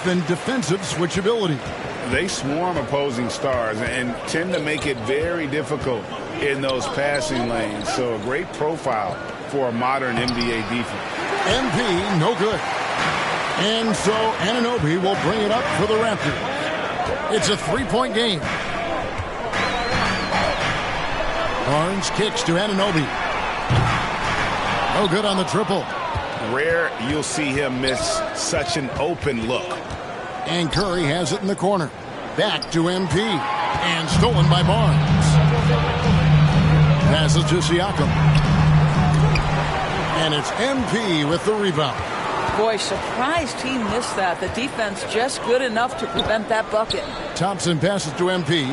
and defensive switchability. They swarm opposing stars and tend to make it very difficult in those passing lanes. So a great profile for a modern NBA defense. MP, no good. And so Anunoby will bring it up for the Raptors. It's a three-point game. Barnes kicks to Anunoby. No good on the triple. Rare you'll see him miss such an open look. And Curry has it in the corner. Back to MP. And stolen by Barnes. Passes to Siakam. And it's MP with the rebound. Boy, surprised he missed that. The defense just good enough to prevent that bucket. Thompson passes to MP.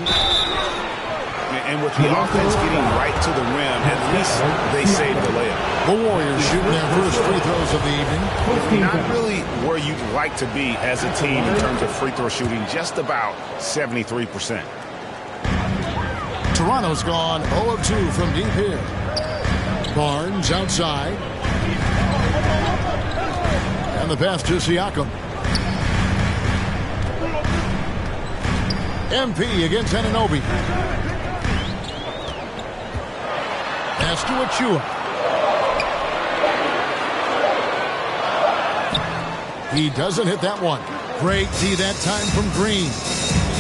And with the offense getting right to the rim, at least they saved the layup. The Warriors shooting their first free throws of the evening. Not really where you'd like to be as a team in terms of free throw shooting, just about 73%. Toronto's gone 0 of 2 from deep here. Barnes outside. And the pass to Siakam. MP against Anunoby. Pass to Achua. He doesn't hit that one. Great D that time from Green.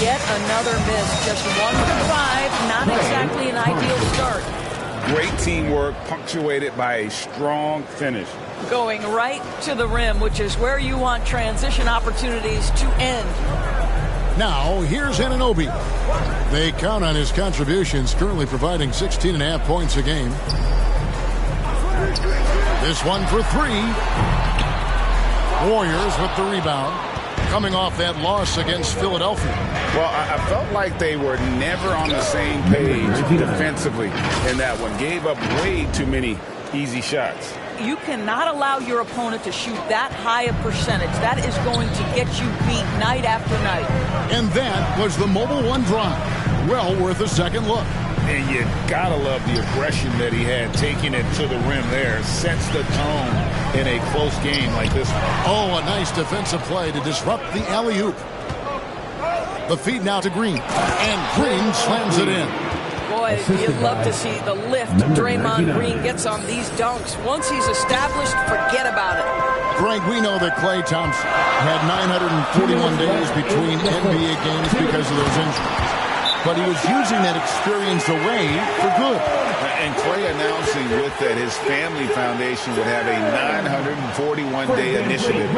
Yet another miss. Just 1 for 5. Not exactly an ideal start. Great teamwork punctuated by a strong finish. Going right to the rim, which is where you want transition opportunities to end. Now, here's Anunoby. They count on his contributions, currently providing 16.5 points a game. This one for 3. Warriors with the rebound, coming off that loss against Philadelphia. Well, I felt like they were never on the same page defensively in that one. Gave up way too many easy shots. You cannot allow your opponent to shoot that high a percentage. That is going to get you beat night after night. And that was the Mobile One drive. Well worth a second look. And you gotta love the aggression that he had, taking it to the rim there. Sets the tone in a close game like this one. Oh, a nice defensive play to disrupt the alley-oop. The feed now to Green. And Green slams it in. Boy, you'd love to see the lift Draymond Green gets on these dunks. Once he's established, forget about it. Greg, we know that Klay Thompson had 941 days between NBA games because of those injuries. But he was using that experience away for good. And Klay announcing with that his family foundation would have a 941-day initiative.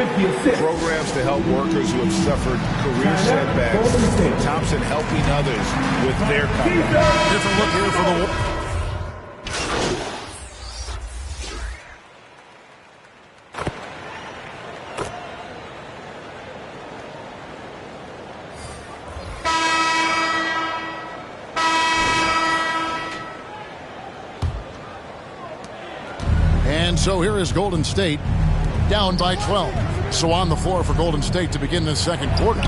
Programs to help workers who have suffered career setbacks. Thompson helping others with their comeback. Different look here for the... So here is Golden State down by 12. So on the floor for Golden State to begin this second quarter.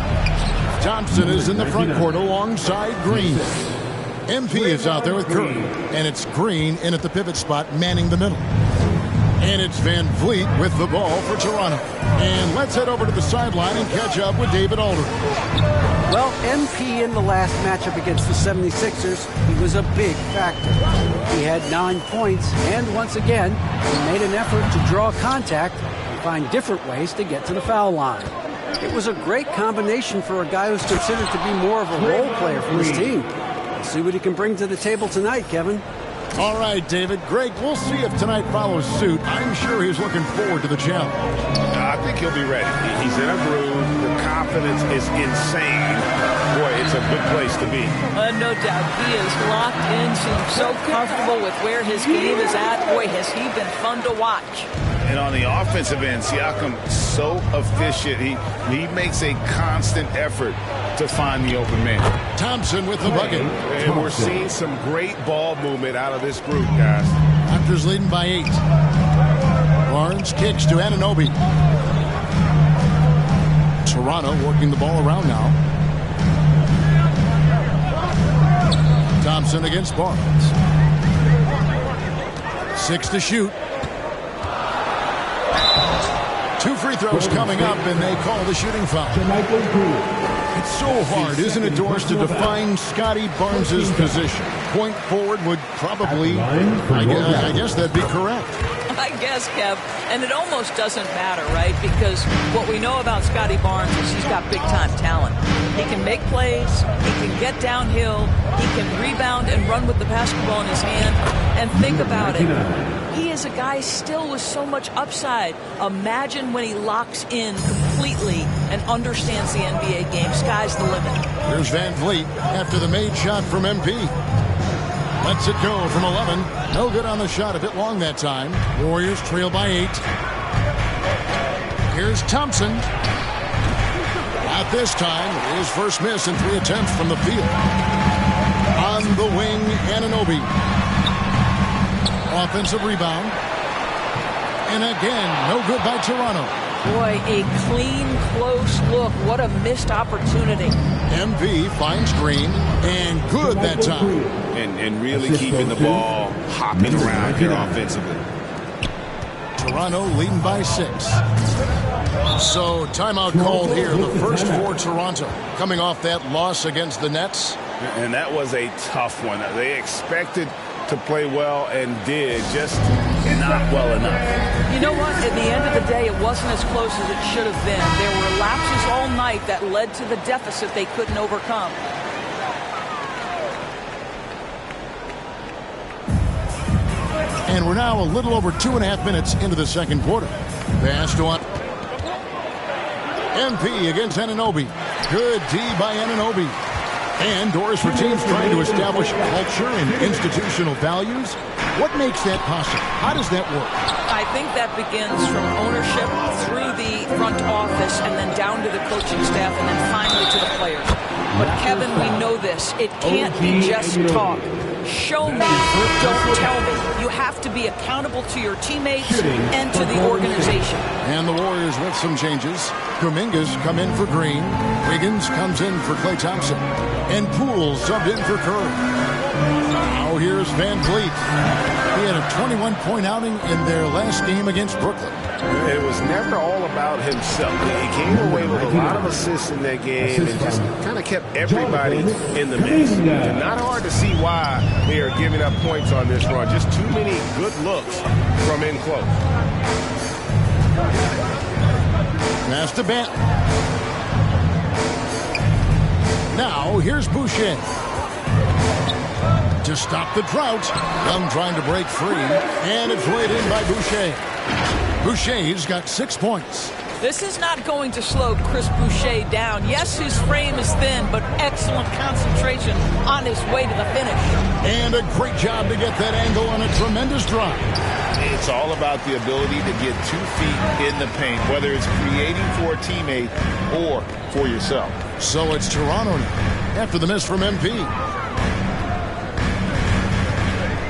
Thompson is in the front court alongside Green. MP is out there with Curry. And it's Green in at the pivot spot manning the middle. And it's Van Vliet with the ball for Toronto. And let's head over to the sideline and catch up with David Aldridge. Well, MP in the last matchup against the 76ers, he was a big factor. He had 9 points, and once again, he made an effort to draw contact and find different ways to get to the foul line. It was a great combination for a guy who's considered to be more of a role player for his team. Let's see what he can bring to the table tonight, Kevin. All right, David. Greg, we'll see if tonight follows suit. I'm sure he's looking forward to the challenge. I think he'll be ready. He's in a groove. The confidence is insane. Boy, it's a good place to be. No doubt. He is locked in, seems so comfortable with where his game is at. Boy, has he been fun to watch. And on the offensive end, Siakam so efficient. He makes a constant effort to find the open man. Thompson with the bucket. And we're seeing some great ball movement out of this group, guys. Raptors leading by 8. Barnes kicks to Anunoby. Toronto working the ball around now. Thompson against Barnes. 6 to shoot. 2 free throws coming up, and they call the shooting foul. It's so hard, isn't it, Doris, to define Scotty Barnes' position? Point forward would probably, I guess that'd be correct. I guess, Kev, and it almost doesn't matter, right? Because what we know about Scotty Barnes is he's got big-time talent. He can make plays, he can get downhill, he can rebound and run with the basketball in his hand. And think about it. He is a guy still with so much upside. Imagine when he locks in completely and understands the NBA game. Sky's the limit. Here's Van Vliet after the made shot from MP. Lets it go from 11. No good on the shot, a bit long that time. Warriors trail by 8. Here's Thompson. Not this time. His first miss in 3 attempts from the field. On the wing, Anunoby. Offensive rebound. And again, no good by Toronto. Boy, a clean, close look. What a missed opportunity. MP finds Green, and good that time. And really keeping the ball hopping around here offensively. Toronto leading by 6. So timeout called here, the first for Toronto. Coming off that loss against the Nets. And that was a tough one. They expected to play well and did, just not well enough. You know what? At the end of the day, it wasn't as close as it should have been. There were lapses all night that led to the deficit they couldn't overcome. And we're now a little over 2.5 minutes into the second quarter. Pass to on. MP against Anunoby. Good D by Anunoby. And Doris, for teams trying to establish culture and institutional values, what makes that possible? How does that work? I think that begins from ownership through the front office and then down to the coaching staff and then finally to the players. But Kevin, we know this. It can't be just talk. Show me, don't tell me. You have to be accountable to your teammates and to the organization. And the Warriors with some changes. Kuminga's come in for Green. Wiggins comes in for Klay Thompson. And Poole subbed in for Curry. Now here's Van Vliet. He had a 21-point outing in their last game against Brooklyn. It was never all about himself. He came away with a lot of assists in that game and just kind of kept everybody in the mix. And not hard to see why they are giving up points on this run. Just too many good looks from in close. Pass to Benton. Now here's Boucher. To stop the drought. Young trying to break free. And it's laid in by Boucher. Boucher's got 6 points. This is not going to slow Chris Boucher down. Yes, his frame is thin, but excellent concentration on his way to the finish. And a great job to get that angle on a tremendous drive. It's all about the ability to get 2 feet in the paint, whether it's creating for a teammate or for yourself. So it's Toronto now, after the miss from MP.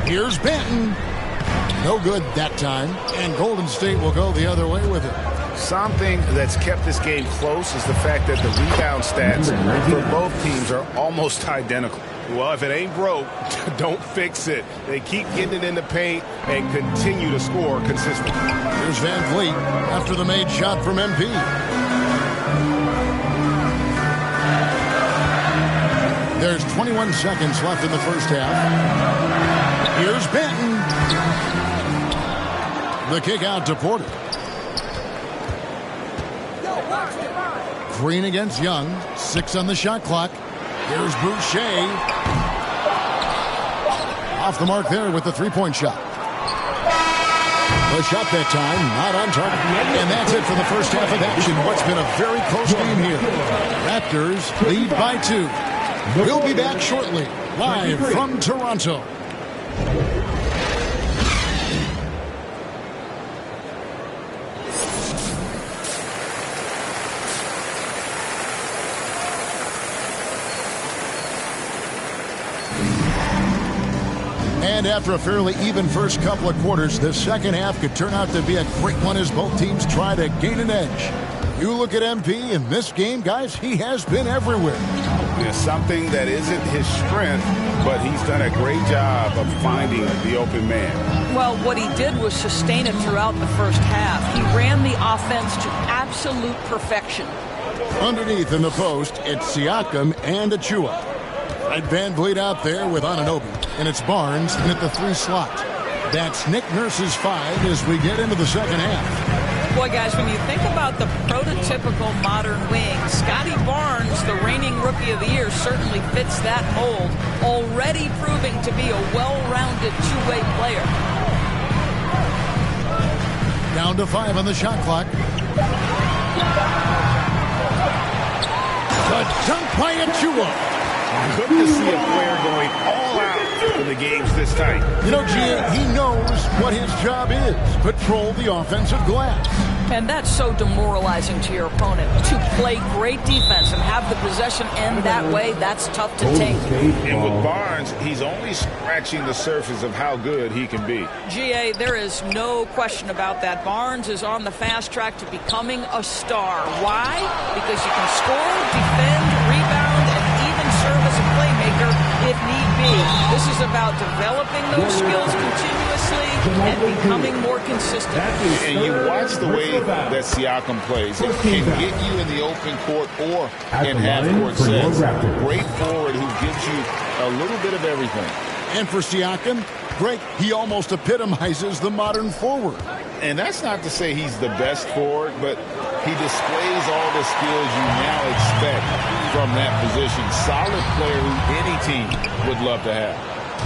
Here's Benton. No good that time. And Golden State will go the other way with it. Something that's kept this game close is the fact that the rebound stats for both teams are almost identical. Well, if it ain't broke, don't fix it. They keep getting it in the paint and continue to score consistently. Here's Van Vliet after the made shot from MP. There's 21 seconds left in the first half. Here's Benton. The kick out to Porter. Green against Young. 6 on the shot clock. Here's Boucher. Off the mark there with the three-point shot. The shot that time, not on target. And that's it for the first half of action. What's been a very close game here. Raptors lead by 2. We'll be back shortly, live from Toronto. And after a fairly even first couple of quarters, the second half could turn out to be a great one as both teams try to gain an edge. You look at MP in this game, guys, he has been everywhere. Yeah, something that isn't his strength, but he's done a great job of finding the open man. Well, what he did was sustain it throughout the first half. He ran the offense to absolute perfection. Underneath in the post, it's Siakam and Achua. Right, Van Vliet out there with Anunoby, and it's Barnes in at the 3 slot. That's Nick Nurse's 5 as we get into the second half. Boy, guys, when you think about the prototypical modern wing, Scotty Barnes, the reigning Rookie of the Year, certainly fits that mold, already proving to be a well-rounded two-way player. Down to 5 on the shot clock. The dunk by Achua. Good to see a player going all out in the games this tight. You know, G.A., he knows what his job is. Patrol the offensive glass. And that's so demoralizing to your opponent. To play great defense and have the possession end that way, that's tough to take. And with Barnes, he's only scratching the surface of how good he can be. G.A., there is no question about that. Barnes is on the fast track to becoming a star. Why? Because you can score, defend, rebound, and even serve as a playmaker if need be. This is about developing those skills continuously and becoming more consistent. And you watch the way that Siakam plays. It can get you in the open court or in half-court sets. Great forward who gives you a little bit of everything. And for Siakam, Greg, he almost epitomizes the modern forward. And that's not to say he's the best forward, but he displays all the skills you now expect from that position. Solid player who any team would love to have.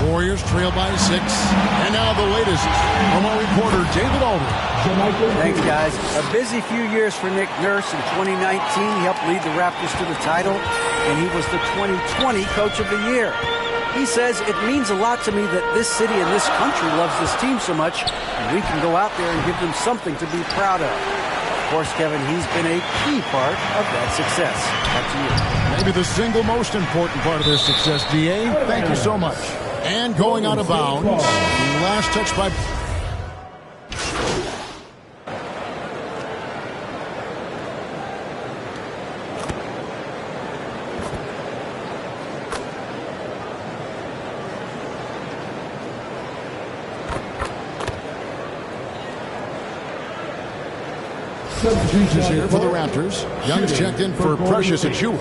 Warriors trail by 6. And now the latest from our reporter, David Aldridge. Thanks, guys. A busy few years for Nick Nurse. In 2019, he helped lead the Raptors to the title, and he was the 2020 Coach of the Year. He says, it means a lot to me that this city and this country loves this team so much, and we can go out there and give them something to be proud of. Of course, Kevin, he's been a key part of that success. Back to you. Maybe the single most important part of their success, D.A. Thank you so much. And going out of bounds, last touch by... Substitutions here for the Raptors. Young's checked in for Precious Achua.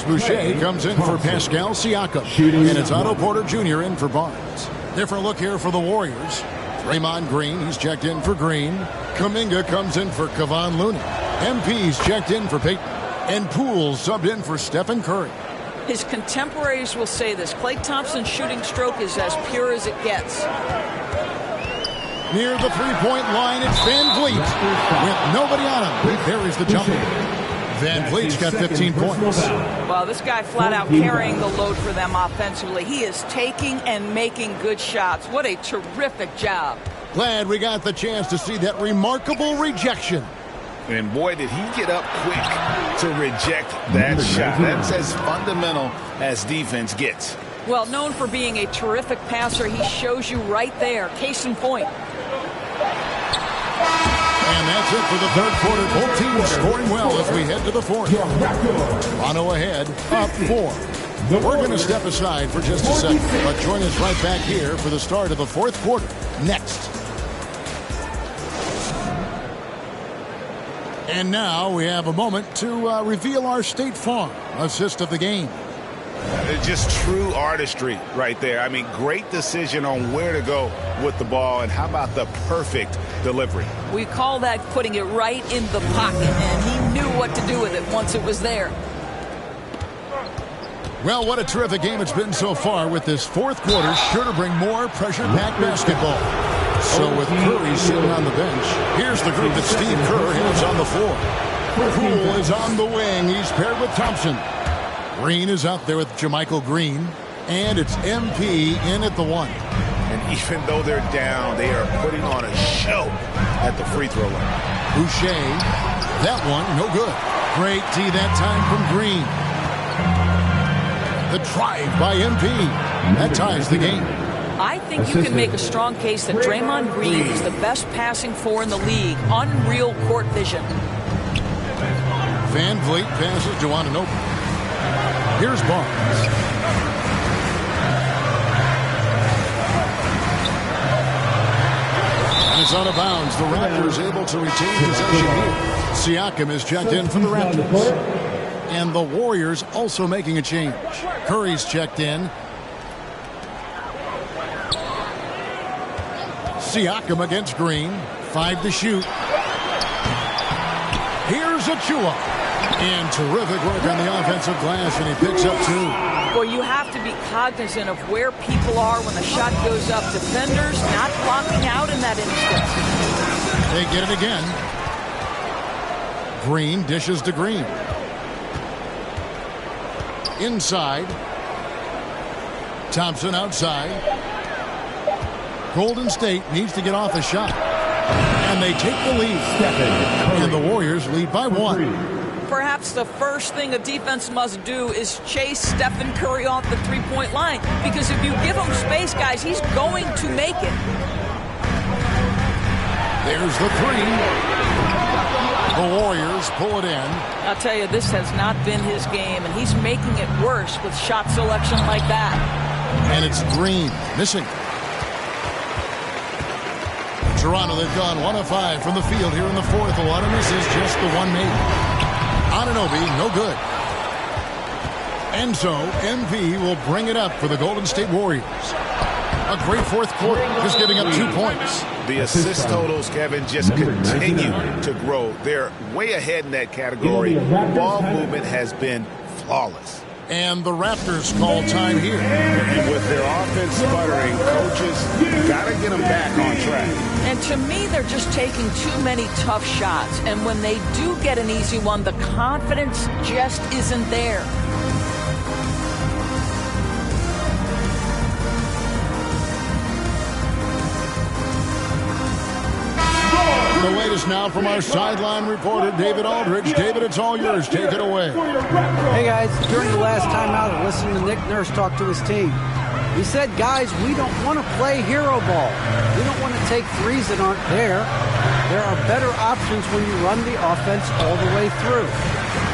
Boucher comes in for Pascal Siakam. And it's Otto Porter Jr. in for Barnes. Different look here for the Warriors. Draymond Green, he's checked in for Green. Kuminga comes in for Kevon Looney. MP's checked in for Peyton. And Poole subbed in for Stephen Curry. His contemporaries will say this. Klay Thompson's shooting stroke is as pure as it gets. Near the three-point line, it's Van Vliet. With nobody on him, he buries the jumper. Van Vliet's got 15 points. Well, this guy flat out carrying the load for them offensively. He is taking and making good shots. What a terrific job. Glad we got the chance to see that remarkable rejection. And boy, did he get up quick to reject that shot. That's as fundamental as defense gets. Well, known for being a terrific passer, he shows you right there. Case in point. And that's it for the third quarter. Both teams scoring well as we head to the fourth. Toronto ahead, up 4. We're going to step aside for just a second, but join us right back here for the start of the fourth quarter next. And now we have a moment to reveal our State Farm assist of the game. Just true artistry right there. I mean, great decision on where to go with the ball, and how about the perfect delivery? We call that putting it right in the pocket, and he knew what to do with it once it was there. Well, what a terrific game it's been so far, with this fourth quarter sure to bring more pressure-packed basketball. So with Curry sitting on the bench, here's the group that Steve Kerr has on the floor. Poole is on the wing. He's paired with Thompson. Green is out there with JaMychal Green. And it's MP in at the 1. And even though they're down, they are putting on a show at the free throw line. Boucher, that one, no good. Great D that time from Green. The drive by MP. That ties the game. I think you can make a strong case that Draymond Green is the best passing four in the league. Unreal court vision. Van Vliet passes to Anunoby. Here's Barnes. And it's out of bounds. The Raptors able to retain possession here. Siakam is checked in for the Raptors. And the Warriors also making a change. Curry's checked in. Siakam against Green. 5 to shoot. Here's Achua. And terrific work on the offensive glass, and he picks up 2. Well, you have to be cognizant of where people are when the shot goes up. Defenders not blocking out in that instance. They get it again. Green dishes to Green. Inside. Thompson outside. Golden State needs to get off a shot. And they take the lead. And the Warriors lead by 1. Perhaps the first thing a defense must do is chase Stephen Curry off the three-point line. Because if you give him space, guys, he's going to make it. There's the 3. The Warriors pull it in. I'll tell you, this has not been his game, and he's making it worse with shot selection like that. And it's Green missing. Toronto, they've gone 1 of 5 from the field here in the 4th. A lot of misses, just the 1 made. Anunoby, no good. And so, MP will bring it up for the Golden State Warriors. A great 4th quarter, just giving up 2 points. The assist totals, Kevin, just continue to grow. They're way ahead in that category. Ball movement has been flawless. And the Raptors call time here. And with their offense sputtering, coaches got to get them back on track. And to me, they're just taking too many tough shots. And when they do get an easy one, the confidence just isn't there. The latest now from our sideline reporter, David Aldridge. David, it's all yours. Take it away. Hey, guys. During the last timeout, I listened to Nick Nurse talk to his team. He said, guys, we don't want to play hero ball. We don't want to take threes that aren't there. There are better options when you run the offense all the way through.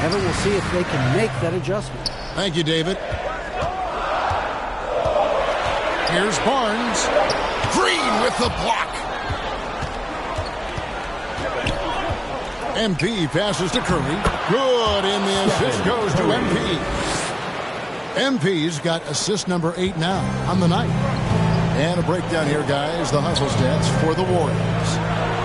Evan will see if they can make that adjustment. Thank you, David. Here's Barnes. Green with the block. MP passes to Curry. Good, and the assist goes to MP. MP's got assist number 8 now on the night. And a breakdown here, guys. The hustle stats for the Warriors.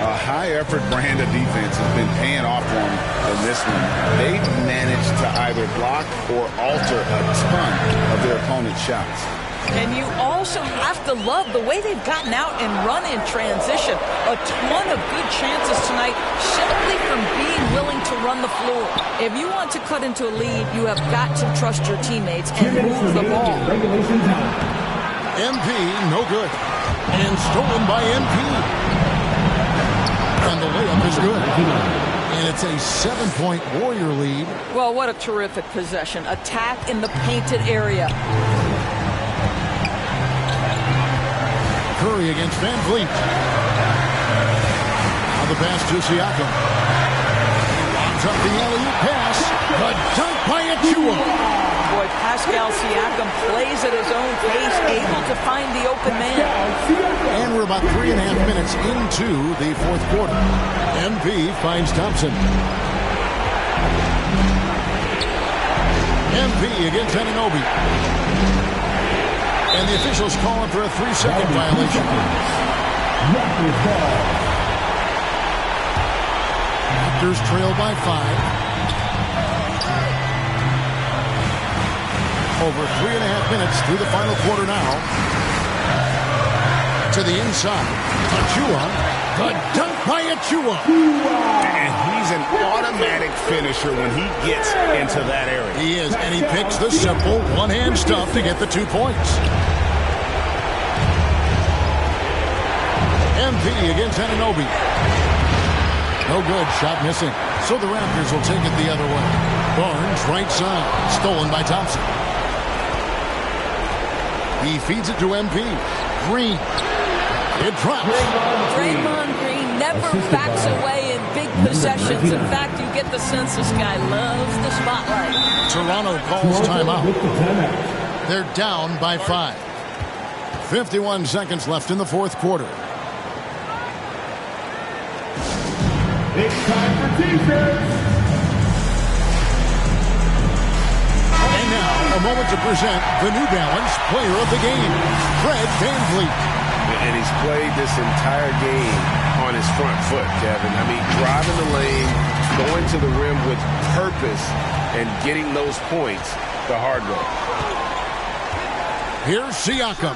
A high-effort brand of defense has been paying off for them in this one. They've managed to either block or alter a ton of their opponent's shots. And you also have to love the way they've gotten out and run in transition. A ton of good chances tonight simply from being willing to run the floor. If you want to cut into a lead, you have got to trust your teammates and move the ball. MP, no good. And stolen by MP. And the layup is good. And it's a 7-point Warrior lead. Well, what a terrific possession. Attack in the painted area. Curry against Van Vliet. Now the pass to Siakam. He lobs up the alley-oop pass. The dunk by Achua. Boy, Pascal Siakam plays at his own pace, able to find the open man. And we're about 3.5 minutes into the 4th quarter. MP finds Thompson. MP against Anunoby. And the officials calling for a 3-second violation. Raptors trail by 5. Over 3.5 minutes through the final quarter now. To the inside. Achua. The dunk by Achua. And he's an automatic finisher when he gets into that area. He is, and he picks the simple one-hand stuff to get the 2 points. MP against Anunoby. No good, shot missing. So the Raptors will take it the other way. Barnes, right side, stolen by Thompson. He feeds it to MP. Green. It drops. Draymond Green never backs away in big possessions. In fact, you get the sense this guy loves the spotlight. Toronto calls timeout. They're down by 5. 51 seconds left in the fourth quarter. It's time for defense. And now, a moment to present the New Balance Player of the Game, Fred VanVleet. And he's played this entire game on his front foot, Kevin. I mean, driving the lane, going to the rim with purpose, and getting those points the hard way. Here's Siakam.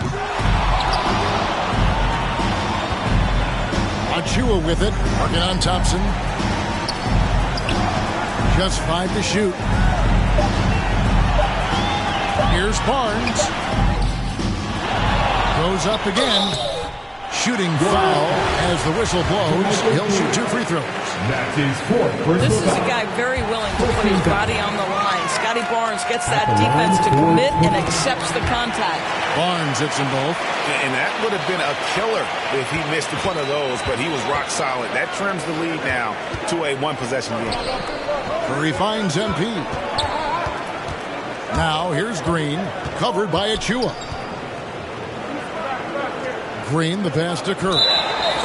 Achua with it, working on Thompson. Just 5 to shoot. Here's Barnes. Goes up again. Shooting foul as the whistle blows. He'll shoot 2 free throws. That's his fourth personal This is a foul. guy very willing to put his body on the line. Scotty Barnes gets that defense to commit and accepts the contact. Barnes hits them both. And that would have been a killer if he missed one of those, but he was rock solid. That trims the lead now to a one-possession game. Curry finds MP. Now here's Green, covered by Achua. Green, the pass to Curry.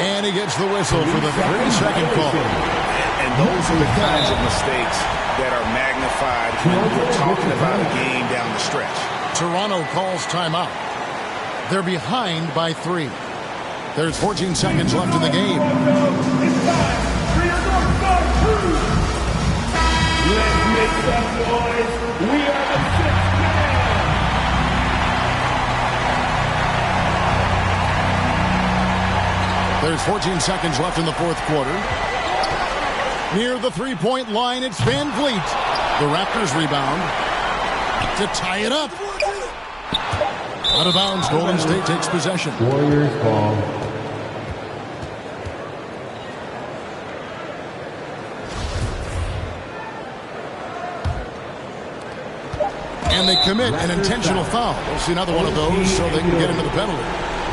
And he gets the whistle for the 3-second call. And those are the kinds of mistakes that are magnified when you're talking about a game down the stretch. Toronto calls timeout. They're behind by 3. There's 14 seconds left in the game. It's time for your North Star crew. Let's make some noise. We are the sixth man. There's 14 seconds left in the fourth quarter. Near the three-point line, it's VanVleet. The Raptors rebound to tie it up. Out of bounds, Golden State takes possession. Warriors ball. And they commit an intentional foul. We'll see another one of those so they can get into the penalty.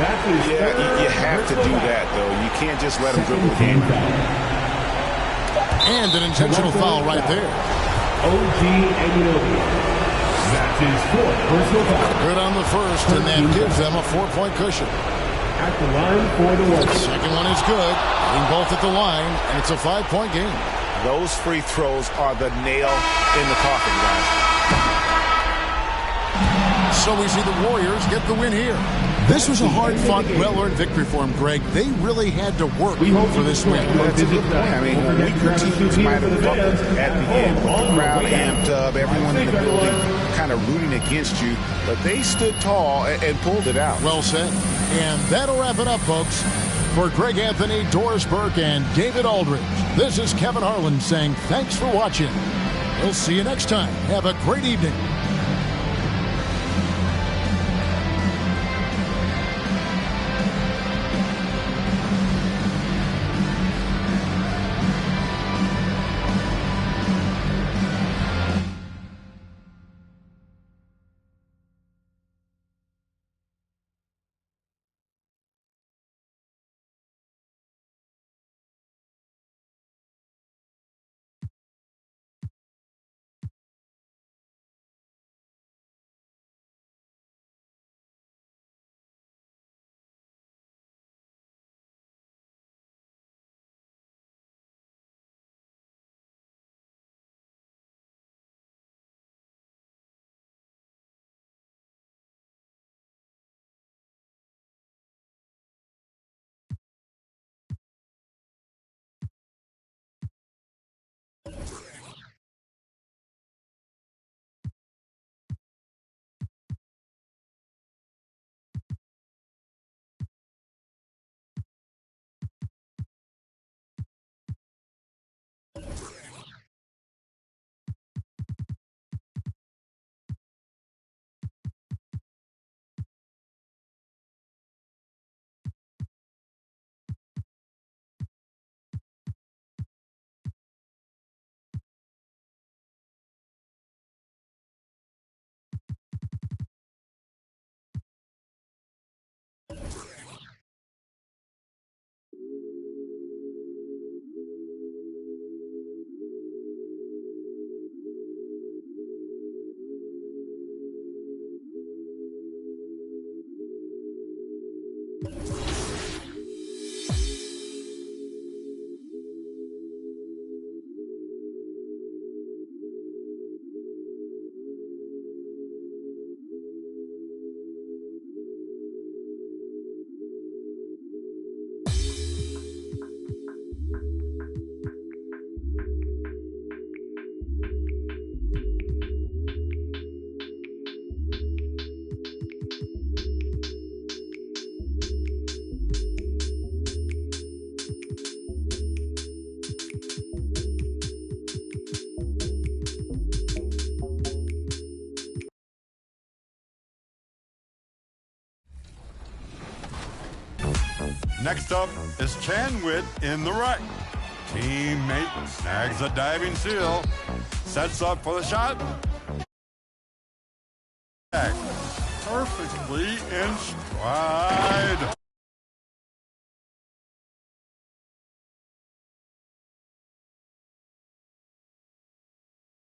That's his Yeah, you have to do that, though. You can't just let him dribble the game. And an intentional foul right there. OG Anunoby. That's his fourth personal foul. Good on the first, and that gives them a 4-point cushion. At the line for the Warriors. Second one is good. Being both at the line, and it's a 5-point game. Those free throws are the nail in the coffin, guys. So we see the Warriors get the win here. This was a hard-fought, well-earned victory for them, Greg. They really had to work for this win. That's a good point. I mean, weaker teams might have buckled at the end with the crowd amped up, everyone in the building kind of rooting against you, but they stood tall and pulled it out. Well said. And that'll wrap it up, folks. For Greg Anthony, Doris Burke, and David Aldridge, this is Kevin Harlan saying thanks for watching. We'll see you next time. Have a great evening. Next up is Chanwit in the right. Teammate snags a diving seal, sets up for the shot. Perfectly in stride.